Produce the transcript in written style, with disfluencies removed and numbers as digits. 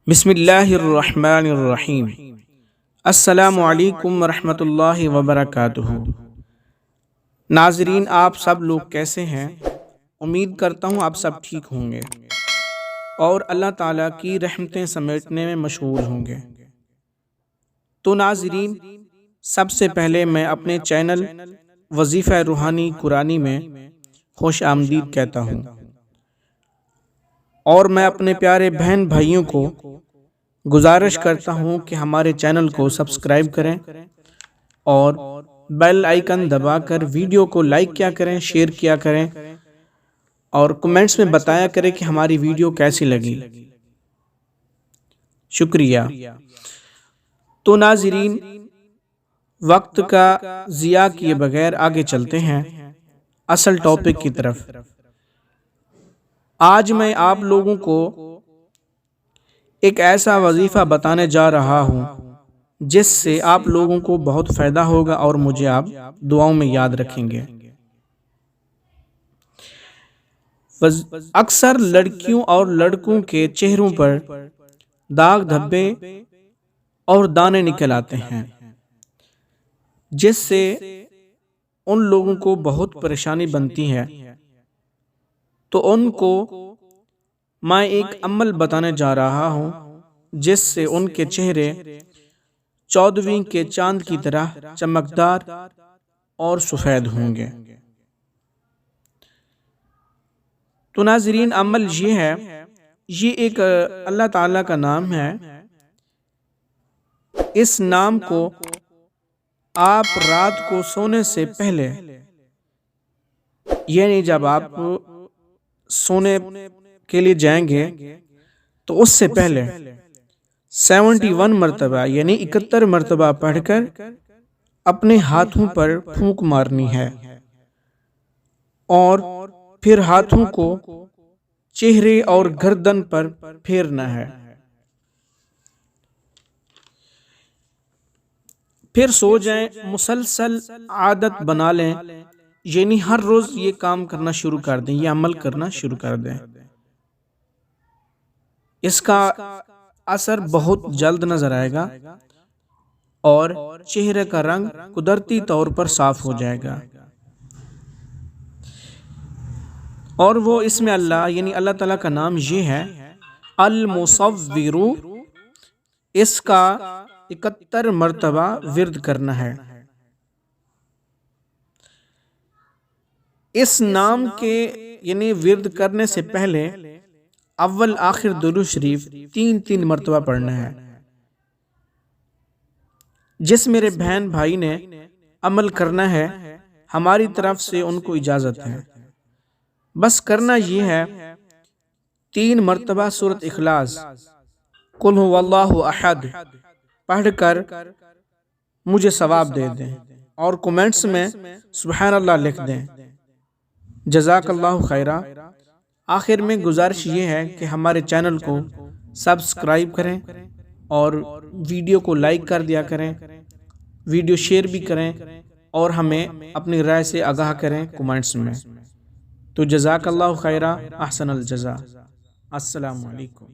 بسم اللہ الرحمن الرحیم۔ السلام علیکم ورحمۃ اللہ وبرکاتہ۔ ناظرین، آپ سب لوگ کیسے ہیں؟ امید کرتا ہوں آپ سب ٹھیک ہوں گے اور اللہ تعالیٰ کی رحمتیں سمیٹنے میں مشغول ہوں گے۔ تو ناظرین، سب سے پہلے میں اپنے چینل وظیفہ روحانی قرآنی میں خوش آمدید کہتا ہوں، اور میں اپنے پیارے بہن بھائیوں کو گزارش کرتا ہوں کہ ہمارے چینل کو سبسکرائب کریں اور بیل آئیکن دبا کر ویڈیو کو لائک کیا کریں، شیئر کیا کریں اور کمنٹس میں بتایا کریں کہ ہماری ویڈیو کیسی لگی۔ شکریہ۔ تو ناظرین، وقت کا ضیاع کیے بغیر آگے چلتے ہیں اصل ٹاپک کی طرف۔ آج میں آپ لوگوں کو ایک ایسا وظیفہ بتانے جا رہا ہوں جس سے آپ لوگوں کو بہت فائدہ ہوگا اور مجھے آپ دعاؤں میں یاد رکھیں گے۔ اکثر لڑکیوں اور لڑکوں کے چہروں پر داغ دھبے اور دانے نکل آتے ہیں، جس سے ان لوگوں کو بہت پریشانی بنتی ہے۔ تو ان کو میں ایک عمل بتانے جا رہا ہوں جس سے ان کے چہرے 14ویں کے چاند کی طرح چمکدار اور سفید ہوں گے۔ تو ناظرین، عمل یہ ہے، یہ ایک اللہ تعالیٰ کا نام ہے۔ اس نام کو آپ رات کو سونے سے پہلے، یعنی جب آپ سونے کے لیے جائیں گے تو اس سے پہلے 71 مرتبہ یعنی 71 مرتبہ پڑھ کر اپنے ہاتھوں پر پھونک مارنی ہے اور پھر ہاتھوں کو چہرے اور گردن پر پھیرنا ہے۔ پھر سو جائیں، مسلسل عادت بنا لیں، یعنی ہر روز یہ کام کرنا شروع کر دیں، یہ عمل کرنا شروع کر دیں۔ اس کا اثر بہت جلد نظر آئے گا اور چہرے کا رنگ قدرتی طور پر صاف ہو جائے گا۔ اور وہ اسم اللہ یعنی اللہ تعالیٰ کا نام یہ ہے المصور۔ اس کا 71 مرتبہ ورد کرنا ہے۔ اس نام کے یعنی ورد کرنے سے پہلے اول آخر درود شریف 3 مرتبہ پڑھنا ہے۔ جس میرے بہن بھائی نے عمل کرنا ہے، ہماری طرف سے ان کو اجازت ہے۔ بس کرنا یہ ہے، 3 مرتبہ سورۃ اخلاص قل هو اللہ احد پڑھ کر مجھے ثواب دے دیں اور کومنٹس میں سبحان اللہ لکھ دیں۔ جزاک اللہ خیرہ۔ آخر میں گزارش یہ ہے کہ ہمارے چینل کو سبسکرائب کریں اور ویڈیو کو لائک کر دیا کریں، ویڈیو شیئر بھی کریں اور ہمیں اپنی رائے سے آگاہ کریں کومنٹس میں۔ تو جزاک اللہ خیرہ، احسن الجزا۔ السلام علیکم۔